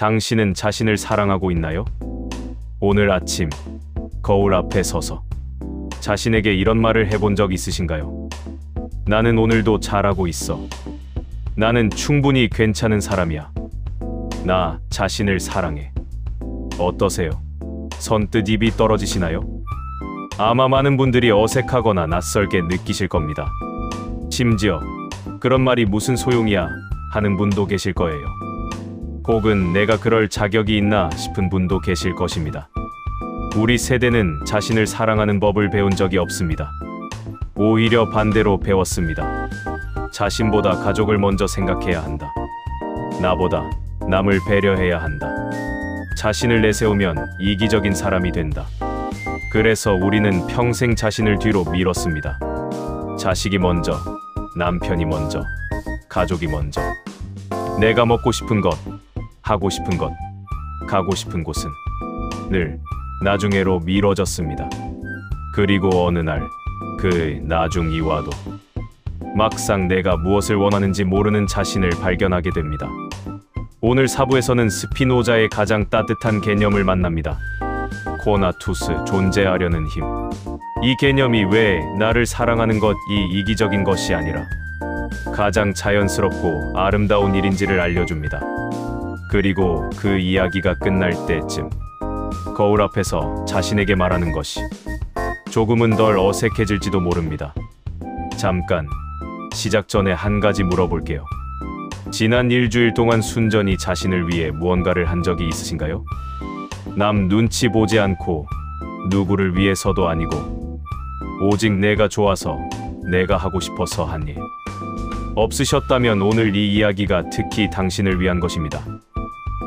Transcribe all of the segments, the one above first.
당신은 자신을 사랑하고 있나요? 오늘 아침 거울 앞에 서서 자신에게 이런 말을 해본 적 있으신가요? 나는 오늘도 잘하고 있어. 나는 충분히 괜찮은 사람이야. 나 자신을 사랑해. 어떠세요? 선뜻 입이 떨어지시나요? 아마 많은 분들이 어색하거나 낯설게 느끼실 겁니다. 심지어 그런 말이 무슨 소용이야 하는 분도 계실 거예요. 혹은 내가 그럴 자격이 있나 싶은 분도 계실 것입니다. 우리 세대는 자신을 사랑하는 법을 배운 적이 없습니다. 오히려 반대로 배웠습니다. 자신보다 가족을 먼저 생각해야 한다. 나보다 남을 배려해야 한다. 자신을 내세우면 이기적인 사람이 된다. 그래서 우리는 평생 자신을 뒤로 밀었습니다. 자식이 먼저, 남편이 먼저, 가족이 먼저. 내가 먹고 싶은 것, 하고 싶은 것, 가고 싶은 곳은 늘 나중에로 미뤄졌습니다. 그리고 어느 날 그 나중이 와도 막상 내가 무엇을 원하는지 모르는 자신을 발견하게 됩니다. 오늘 4부에서는 스피노자의 가장 따뜻한 개념을 만납니다. 코나투스, 존재하려는 힘. 이 개념이 왜 나를 사랑하는 것이 이기적인 것이 아니라 가장 자연스럽고 아름다운 일인지를 알려줍니다. 그리고 그 이야기가 끝날 때쯤 거울 앞에서 자신에게 말하는 것이 조금은 덜 어색해질지도 모릅니다. 잠깐, 시작 전에 한 가지 물어볼게요. 지난 일주일 동안 순전히 자신을 위해 무언가를 한 적이 있으신가요? 남 눈치 보지 않고 누구를 위해서도 아니고 오직 내가 좋아서, 내가 하고 싶어서 한 일. 없으셨다면 오늘 이 이야기가 특히 당신을 위한 것입니다.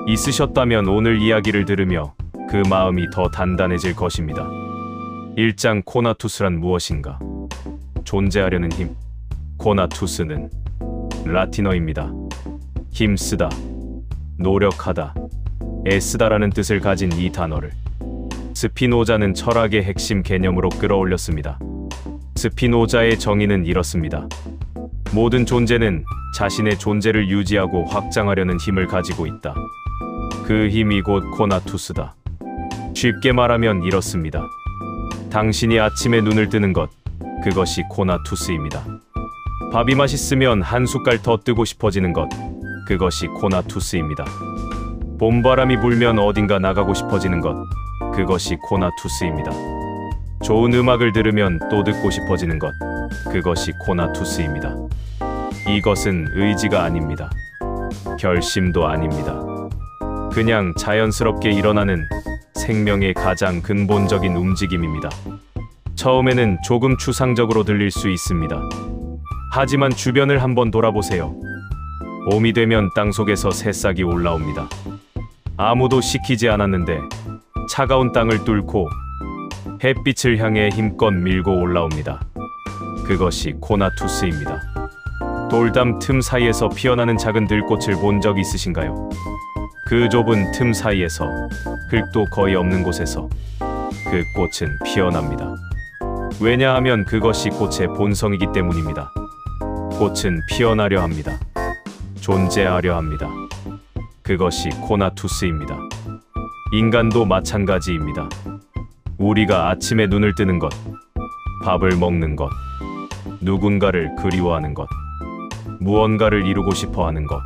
있으셨다면 오늘 이야기를 들으며 그 마음이 더 단단해질 것입니다. 1장 코나투스란 무엇인가? 존재하려는 힘. 코나투스는 라틴어입니다. 힘쓰다, 노력하다, 애쓰다라는 뜻을 가진 이 단어를 스피노자는 철학의 핵심 개념으로 끌어올렸습니다. 스피노자의 정의는 이렇습니다. 모든 존재는 자신의 존재를 유지하고 확장하려는 힘을 가지고 있다. 그 힘이 곧 코나투스다. 쉽게 말하면 이렇습니다. 당신이 아침에 눈을 뜨는 것, 그것이 코나투스입니다. 밥이 맛있으면 한 숟갈 더 뜨고 싶어지는 것, 그것이 코나투스입니다. 봄바람이 불면 어딘가 나가고 싶어지는 것, 그것이 코나투스입니다. 좋은 음악을 들으면 또 듣고 싶어지는 것, 그것이 코나투스입니다. 이것은 의지가 아닙니다. 결심도 아닙니다. 그냥 자연스럽게 일어나는 생명의 가장 근본적인 움직임입니다. 처음에는 조금 추상적으로 들릴 수 있습니다. 하지만 주변을 한번 돌아보세요. 봄이 되면 땅속에서 새싹이 올라옵니다. 아무도 시키지 않았는데 차가운 땅을 뚫고 햇빛을 향해 힘껏 밀고 올라옵니다. 그것이 코나투스입니다. 돌담 틈 사이에서 피어나는 작은 들꽃을 본 적 있으신가요? 그 좁은 틈 사이에서, 흙도 거의 없는 곳에서 그 꽃은 피어납니다. 왜냐하면 그것이 꽃의 본성이기 때문입니다. 꽃은 피어나려 합니다. 존재하려 합니다. 그것이 코나투스입니다. 인간도 마찬가지입니다. 우리가 아침에 눈을 뜨는 것, 밥을 먹는 것, 누군가를 그리워하는 것, 무언가를 이루고 싶어 하는 것,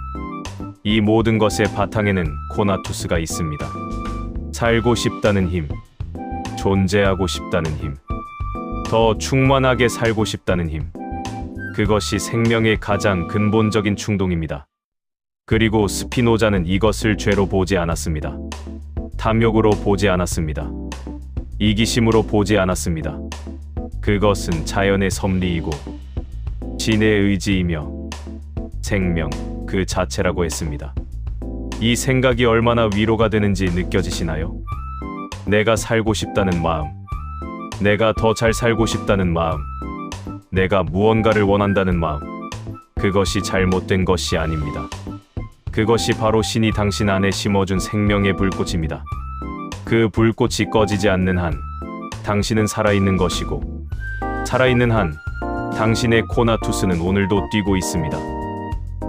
이 모든 것의 바탕에는 코나투스가 있습니다. 살고 싶다는 힘, 존재하고 싶다는 힘, 더 충만하게 살고 싶다는 힘. 그것이 생명의 가장 근본적인 충동입니다. 그리고 스피노자는 이것을 죄로 보지 않았습니다. 탐욕으로 보지 않았습니다. 이기심으로 보지 않았습니다. 그것은 자연의 섭리이고 신의 의지이며 생명 그 자체라고 했습니다. 이 생각이 얼마나 위로가 되는지 느껴지시나요? 내가 살고 싶다는 마음, 내가 더 잘 살고 싶다는 마음, 내가 무언가를 원한다는 마음, 그것이 잘못된 것이 아닙니다. 그것이 바로 신이 당신 안에 심어준 생명의 불꽃입니다. 그 불꽃이 꺼지지 않는 한 당신은 살아있는 것이고, 살아있는 한 당신의 코나투스는 오늘도 뛰고 있습니다.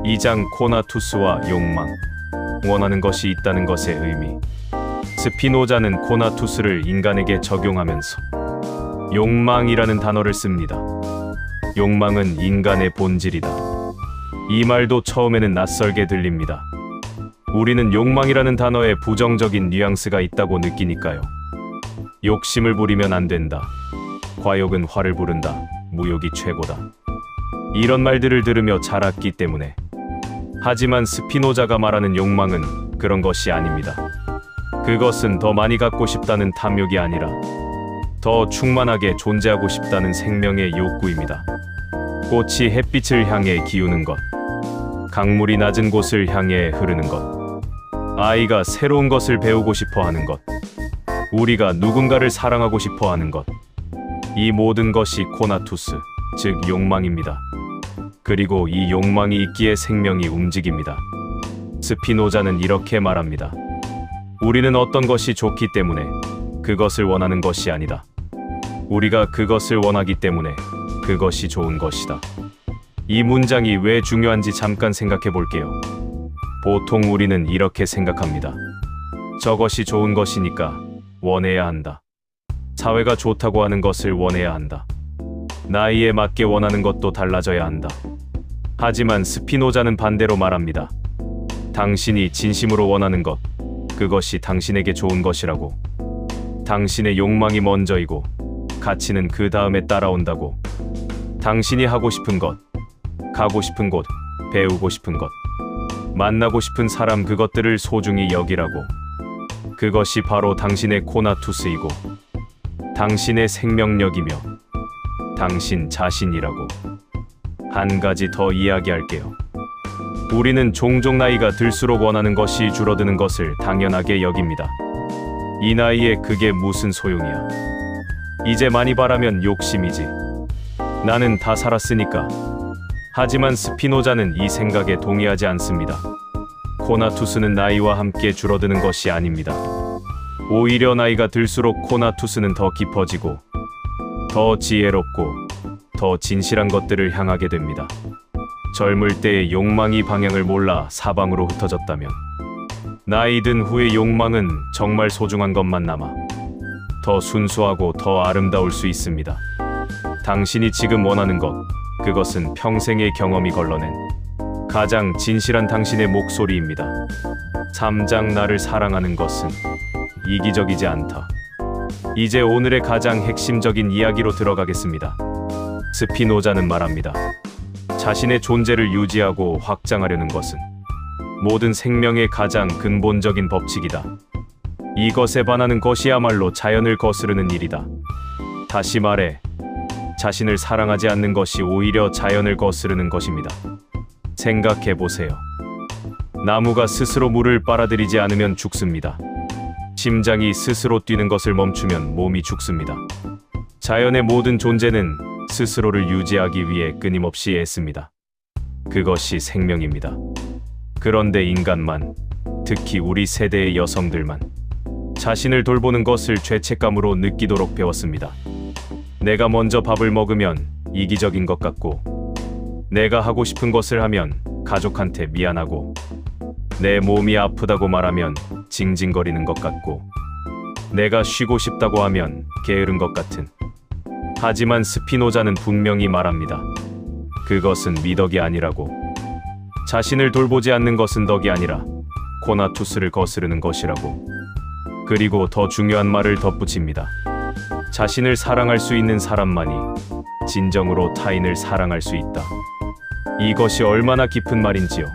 2장 코나투스와 욕망. 원하는 것이 있다는 것의 의미. 스피노자는 코나투스를 인간에게 적용하면서 욕망이라는 단어를 씁니다. 욕망은 인간의 본질이다. 이 말도 처음에는 낯설게 들립니다. 우리는 욕망이라는 단어에 부정적인 뉘앙스가 있다고 느끼니까요. 욕심을 부리면 안 된다. 과욕은 화를 부른다. 무욕이 최고다. 이런 말들을 들으며 자랐기 때문에. 하지만 스피노자가 말하는 욕망은 그런 것이 아닙니다. 그것은 더 많이 갖고 싶다는 탐욕이 아니라 더 충만하게 존재하고 싶다는 생명의 욕구입니다. 꽃이 햇빛을 향해 기우는 것, 강물이 낮은 곳을 향해 흐르는 것, 아이가 새로운 것을 배우고 싶어 하는 것, 우리가 누군가를 사랑하고 싶어 하는 것, 이 모든 것이 코나투스, 즉 욕망입니다. 그리고 이 욕망이 있기에 생명이 움직입니다. 스피노자는 이렇게 말합니다. 우리는 어떤 것이 좋기 때문에 그것을 원하는 것이 아니다. 우리가 그것을 원하기 때문에 그것이 좋은 것이다. 이 문장이 왜 중요한지 잠깐 생각해 볼게요. 보통 우리는 이렇게 생각합니다. 저것이 좋은 것이니까 원해야 한다. 사회가 좋다고 하는 것을 원해야 한다. 나이에 맞게 원하는 것도 달라져야 한다. 하지만 스피노자는 반대로 말합니다. 당신이 진심으로 원하는 것, 그것이 당신에게 좋은 것이라고. 당신의 욕망이 먼저이고 가치는 그 다음에 따라온다고. 당신이 하고 싶은 것, 가고 싶은 곳, 배우고 싶은 것, 만나고 싶은 사람, 그것들을 소중히 여기라고. 그것이 바로 당신의 코나투스이고 당신의 생명력이며 당신 자신이라고. 한 가지 더 이야기할게요. 우리는 종종 나이가 들수록 원하는 것이 줄어드는 것을 당연하게 여깁니다. 이 나이에 그게 무슨 소용이야. 이제 많이 바라면 욕심이지. 나는 다 살았으니까. 하지만 스피노자는 이 생각에 동의하지 않습니다. 코나투스는 나이와 함께 줄어드는 것이 아닙니다. 오히려 나이가 들수록 코나투스는 더 깊어지고 더 지혜롭고 더 진실한 것들을 향하게 됩니다. 젊을 때의 욕망이 방향을 몰라 사방으로 흩어졌다면 나이 든 후의 욕망은 정말 소중한 것만 남아 더 순수하고 더 아름다울 수 있습니다. 당신이 지금 원하는 것, 그것은 평생의 경험이 걸러낸 가장 진실한 당신의 목소리입니다. 3장 나를 사랑하는 것은 이기적이지 않다. 이제 오늘의 가장 핵심적인 이야기로 들어가겠습니다. 스피노자는 말합니다. 자신의 존재를 유지하고 확장하려는 것은 모든 생명의 가장 근본적인 법칙이다. 이것에 반하는 것이야말로 자연을 거스르는 일이다. 다시 말해, 자신을 사랑하지 않는 것이 오히려 자연을 거스르는 것입니다. 생각해 보세요. 나무가 스스로 물을 빨아들이지 않으면 죽습니다. 심장이 스스로 뛰는 것을 멈추면 몸이 죽습니다. 자연의 모든 존재는 스스로를 유지하기 위해 끊임없이 애씁니다. 그것이 생명입니다. 그런데 인간만, 특히 우리 세대의 여성들만 자신을 돌보는 것을 죄책감으로 느끼도록 배웠습니다. 내가 먼저 밥을 먹으면 이기적인 것 같고, 내가 하고 싶은 것을 하면 가족한테 미안하고, 내 몸이 아프다고 말하면 징징거리는 것 같고, 내가 쉬고 싶다고 하면 게으른 것 같은. 하지만 스피노자는 분명히 말합니다. 그것은 미덕이 아니라고. 자신을 돌보지 않는 것은 덕이 아니라 코나투스를 거스르는 것이라고. 그리고 더 중요한 말을 덧붙입니다. 자신을 사랑할 수 있는 사람만이 진정으로 타인을 사랑할 수 있다. 이것이 얼마나 깊은 말인지요.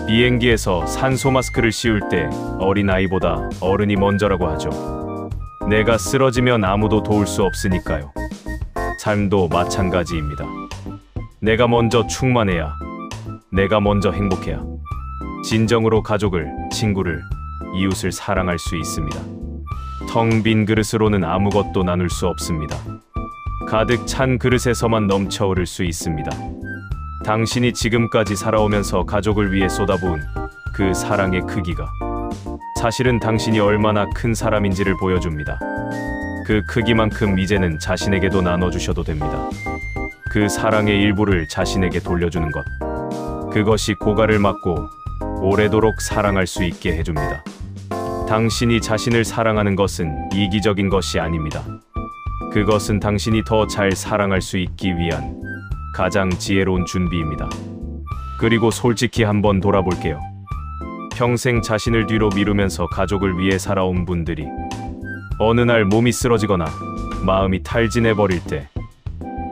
비행기에서 산소 마스크를 씌울 때 어린아이보다 어른이 먼저라고 하죠. 내가 쓰러지면 아무도 도울 수 없으니까요. 삶도 마찬가지입니다. 내가 먼저 충만해야, 내가 먼저 행복해야 진정으로 가족을, 친구를, 이웃을 사랑할 수 있습니다. 텅 빈 그릇으로는 아무것도 나눌 수 없습니다. 가득 찬 그릇에서만 넘쳐흐를 수 있습니다. 당신이 지금까지 살아오면서 가족을 위해 쏟아부은 그 사랑의 크기가 사실은 당신이 얼마나 큰 사람인지를 보여줍니다. 그 크기만큼 이제는 자신에게도 나눠주셔도 됩니다. 그 사랑의 일부를 자신에게 돌려주는 것. 그것이 고갈을 막고 오래도록 사랑할 수 있게 해줍니다. 당신이 자신을 사랑하는 것은 이기적인 것이 아닙니다. 그것은 당신이 더 잘 사랑할 수 있기 위한 가장 지혜로운 준비입니다. 그리고 솔직히 한번 돌아볼게요. 평생 자신을 뒤로 미루면서 가족을 위해 살아온 분들이 어느 날 몸이 쓰러지거나 마음이 탈진해버릴 때,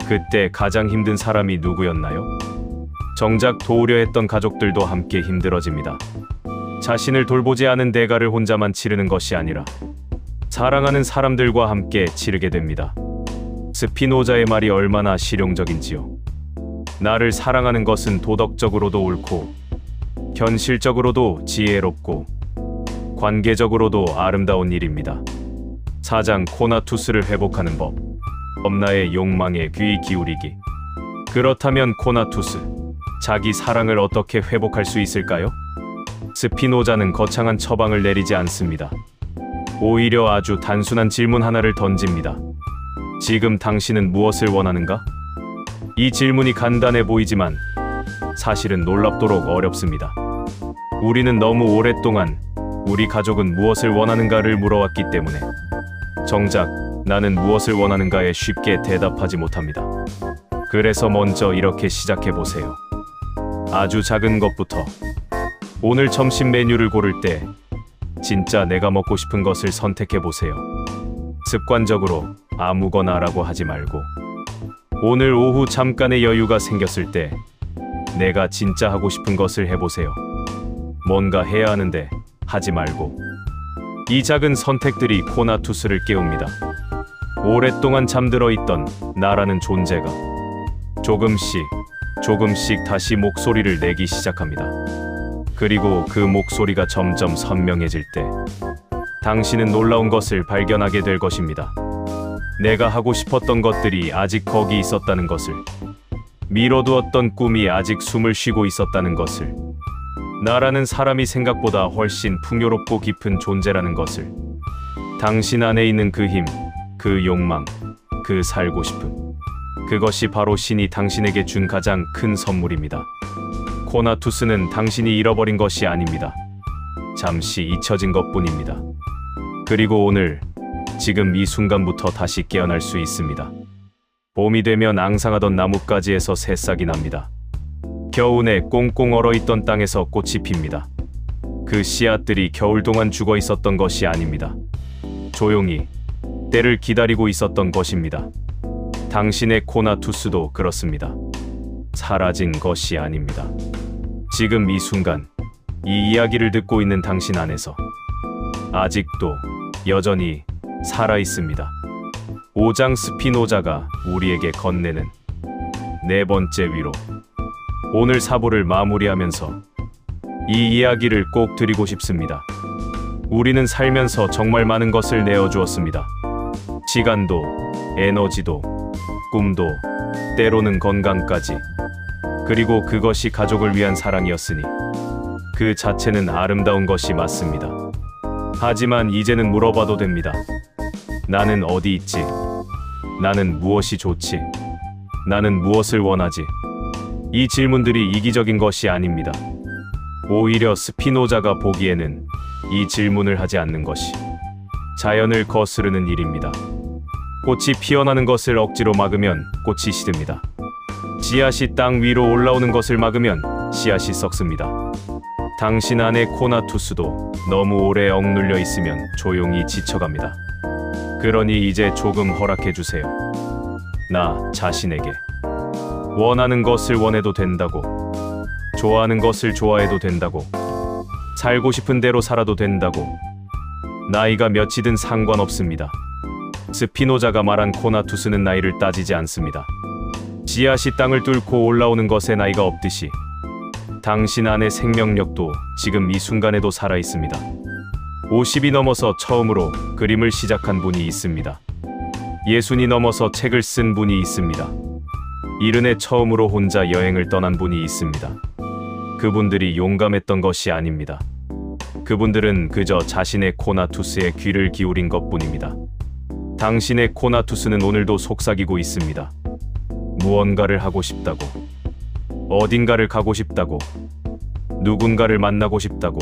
그때 가장 힘든 사람이 누구였나요? 정작 도우려 했던 가족들도 함께 힘들어집니다. 자신을 돌보지 않은 대가를 혼자만 치르는 것이 아니라 사랑하는 사람들과 함께 치르게 됩니다. 스피노자의 말이 얼마나 실용적인지요. 나를 사랑하는 것은 도덕적으로도 옳고 현실적으로도 지혜롭고 관계적으로도 아름다운 일입니다. 사장 코나투스를 회복하는 법. 엄나의 욕망에 귀 기울이기. 그렇다면 코나투스, 자기 사랑을 어떻게 회복할 수 있을까요? 스피노자는 거창한 처방을 내리지 않습니다. 오히려 아주 단순한 질문 하나를 던집니다. 지금 당신은 무엇을 원하는가? 이 질문이 간단해 보이지만 사실은 놀랍도록 어렵습니다. 우리는 너무 오랫동안 우리 가족은 무엇을 원하는가를 물어왔기 때문에 정작 나는 무엇을 원하는가에 쉽게 대답하지 못합니다. 그래서 먼저 이렇게 시작해보세요. 아주 작은 것부터. 오늘 점심 메뉴를 고를 때 진짜 내가 먹고 싶은 것을 선택해보세요. 습관적으로 아무거나라고 하지 말고, 오늘 오후 잠깐의 여유가 생겼을 때 내가 진짜 하고 싶은 것을 해보세요. 뭔가 해야 하는데 하지 말고. 이 작은 선택들이 코나투스를 깨웁니다. 오랫동안 잠들어 있던 나라는 존재가 조금씩 다시 목소리를 내기 시작합니다. 그리고 그 목소리가 점점 선명해질 때 당신은 놀라운 것을 발견하게 될 것입니다. 내가 하고 싶었던 것들이 아직 거기 있었다는 것을, 미뤄두었던 꿈이 아직 숨을 쉬고 있었다는 것을, 나라는 사람이 생각보다 훨씬 풍요롭고 깊은 존재라는 것을, 당신 안에 있는 그 힘, 그 욕망, 그 살고 싶음, 그것이 바로 신이 당신에게 준 가장 큰 선물입니다. 코나투스는 당신이 잃어버린 것이 아닙니다. 잠시 잊혀진 것뿐입니다. 그리고 오늘, 지금 이 순간부터 다시 깨어날 수 있습니다. 봄이 되면 앙상하던 나뭇가지에서 새싹이 납니다. 겨우내 꽁꽁 얼어있던 땅에서 꽃이 핍니다. 그 씨앗들이 겨울 동안 죽어 있었던 것이 아닙니다. 조용히 때를 기다리고 있었던 것입니다. 당신의 코나투스도 그렇습니다. 사라진 것이 아닙니다. 지금 이 순간, 이 이야기를 듣고 있는 당신 안에서 아직도 여전히 살아 있습니다. 오장 스피노자가 우리에게 건네는 네 번째 위로. 오늘 사부를 마무리하면서 이 이야기를 꼭 드리고 싶습니다. 우리는 살면서 정말 많은 것을 내어주었습니다. 시간도, 에너지도, 꿈도, 때로는 건강까지. 그리고 그것이 가족을 위한 사랑이었으니 그 자체는 아름다운 것이 맞습니다. 하지만 이제는 물어봐도 됩니다. 나는 어디 있지? 나는 무엇이 좋지? 나는 무엇을 원하지? 이 질문들이 이기적인 것이 아닙니다. 오히려 스피노자가 보기에는 이 질문을 하지 않는 것이 자연을 거스르는 일입니다. 꽃이 피어나는 것을 억지로 막으면 꽃이 시듭니다. 씨앗이 땅 위로 올라오는 것을 막으면 씨앗이 썩습니다. 당신 안의 코나투스도 너무 오래 억눌려 있으면 조용히 지쳐갑니다. 그러니 이제 조금 허락해주세요. 나 자신에게. 원하는 것을 원해도 된다고. 좋아하는 것을 좋아해도 된다고. 살고 싶은 대로 살아도 된다고. 나이가 몇이든 상관없습니다. 스피노자가 말한 코나투스는 나이를 따지지 않습니다. 씨앗이 땅을 뚫고 올라오는 것에 나이가 없듯이 당신 안의 생명력도 지금 이 순간에도 살아있습니다. 50이 넘어서 처음으로 그림을 시작한 분이 있습니다. 60이 넘어서 책을 쓴 분이 있습니다. 70에 처음으로 혼자 여행을 떠난 분이 있습니다. 그분들이 용감했던 것이 아닙니다. 그분들은 그저 자신의 코나투스에 귀를 기울인 것뿐입니다. 당신의 코나투스는 오늘도 속삭이고 있습니다. 무언가를 하고 싶다고. 어딘가를 가고 싶다고. 누군가를 만나고 싶다고,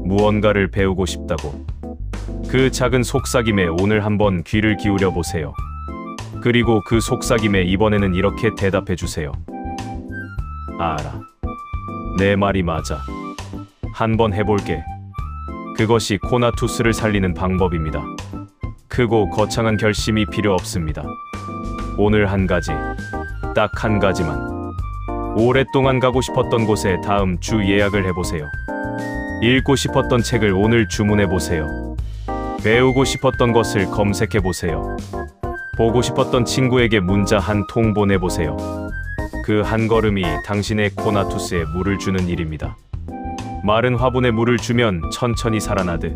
무언가를 배우고 싶다고. 그 작은 속삭임에 오늘 한번 귀를 기울여 보세요. 그리고 그 속삭임에 이번에는 이렇게 대답해 주세요. 알아. 내 말이 맞아. 한번 해볼게. 그것이 코나투스를 살리는 방법입니다. 크고 거창한 결심이 필요 없습니다. 오늘 한 가지, 딱 한 가지만. 오랫동안 가고 싶었던 곳에 다음 주 예약을 해보세요. 읽고 싶었던 책을 오늘 주문해보세요. 배우고 싶었던 것을 검색해보세요. 보고 싶었던 친구에게 문자 한 통 보내보세요. 그 한 걸음이 당신의 코나투스에 물을 주는 일입니다. 마른 화분에 물을 주면 천천히 살아나듯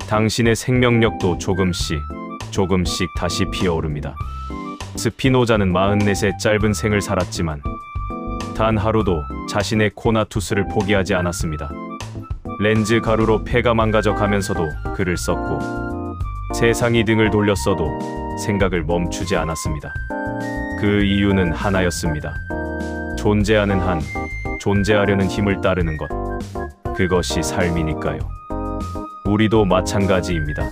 당신의 생명력도 조금씩 다시 피어오릅니다. 스피노자는 44의 짧은 생을 살았지만 단 하루도 자신의 코나투스를 포기하지 않았습니다. 렌즈 가루로 폐가 망가져 가면서도 글을 썼고 세상이 등을 돌렸어도 생각을 멈추지 않았습니다. 그 이유는 하나였습니다. 존재하는 한, 존재하려는 힘을 따르는 것. 그것이 삶이니까요. 우리도 마찬가지입니다.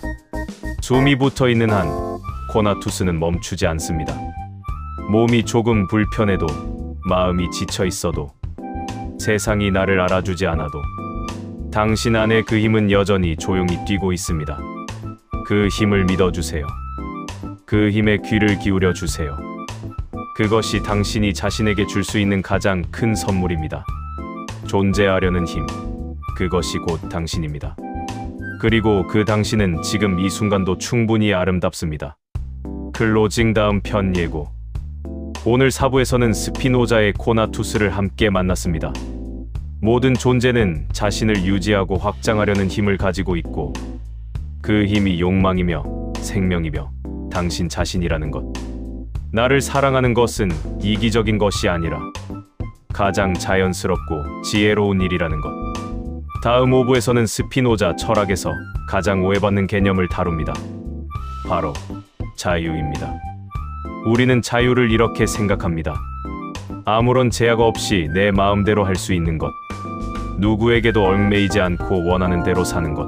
숨이 붙어 있는 한, 코나투스는 멈추지 않습니다. 몸이 조금 불편해도, 마음이 지쳐 있어도, 세상이 나를 알아주지 않아도, 당신 안에 그 힘은 여전히 조용히 뛰고 있습니다. 그 힘을 믿어주세요. 그 힘에 귀를 기울여 주세요. 그것이 당신이 자신에게 줄 수 있는 가장 큰 선물입니다. 존재하려는 힘, 그것이 곧 당신입니다. 그리고 그 당신은 지금 이 순간도 충분히 아름답습니다. 클로징 다음 편 예고. 오늘 4부에서는 스피노자의 코나투스를 함께 만났습니다. 모든 존재는 자신을 유지하고 확장하려는 힘을 가지고 있고 그 힘이 욕망이며 생명이며 당신 자신이라는 것. 나를 사랑하는 것은 이기적인 것이 아니라 가장 자연스럽고 지혜로운 일이라는 것. 다음 5부에서는 스피노자 철학에서 가장 오해받는 개념을 다룹니다. 바로 자유입니다. 우리는 자유를 이렇게 생각합니다. 아무런 제약 없이 내 마음대로 할 수 있는 것. 누구에게도 얽매이지 않고 원하는 대로 사는 것.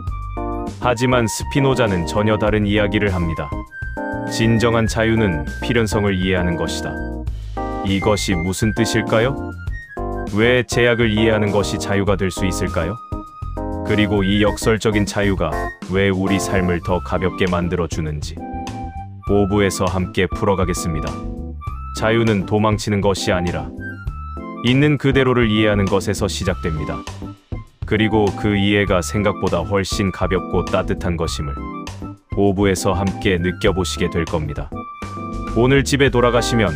하지만 스피노자는 전혀 다른 이야기를 합니다. 진정한 자유는 필연성을 이해하는 것이다. 이것이 무슨 뜻일까요? 왜 제약을 이해하는 것이 자유가 될 수 있을까요? 그리고 이 역설적인 자유가 왜 우리 삶을 더 가볍게 만들어 주는지 5부에서 함께 풀어가겠습니다. 자유는 도망치는 것이 아니라 있는 그대로를 이해하는 것에서 시작됩니다. 그리고 그 이해가 생각보다 훨씬 가볍고 따뜻한 것임을 5부에서 함께 느껴보시게 될 겁니다. 오늘 집에 돌아가시면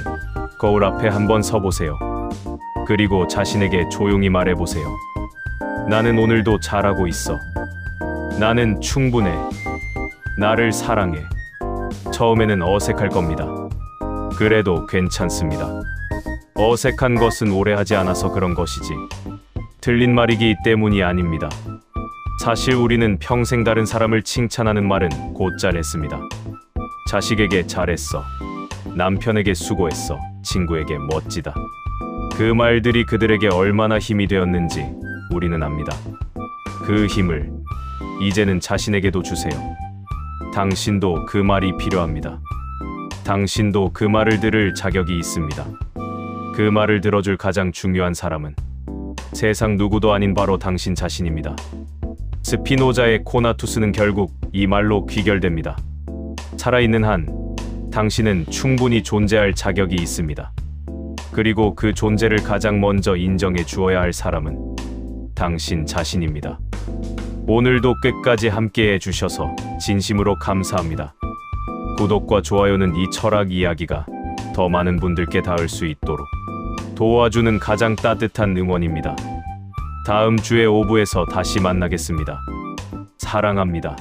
거울 앞에 한번 서보세요. 그리고 자신에게 조용히 말해보세요. 나는 오늘도 잘하고 있어. 나는 충분해. 나를 사랑해. 처음에는 어색할 겁니다. 그래도 괜찮습니다. 어색한 것은 오래 하지 않아서 그런 것이지 틀린 말이기 때문이 아닙니다. 사실 우리는 평생 다른 사람을 칭찬하는 말은 곧잘 했습니다. 자식에게 잘했어. 남편에게 수고했어. 친구에게 멋지다. 그 말들이 그들에게 얼마나 힘이 되었는지 우리는 압니다. 그 힘을 이제는 자신에게도 주세요. 당신도 그 말이 필요합니다. 당신도 그 말을 들을 자격이 있습니다. 그 말을 들어줄 가장 중요한 사람은 세상 누구도 아닌 바로 당신 자신입니다. 스피노자의 코나투스는 결국 이 말로 귀결됩니다. 살아있는 한, 당신은 충분히 존재할 자격이 있습니다. 그리고 그 존재를 가장 먼저 인정해 주어야 할 사람은 당신 자신입니다. 오늘도 끝까지 함께해 주셔서 진심으로 감사합니다. 구독과 좋아요는 이 철학 이야기가 더 많은 분들께 닿을 수 있도록 도와주는 가장 따뜻한 응원입니다. 다음 주에 5부에서 다시 만나겠습니다. 사랑합니다.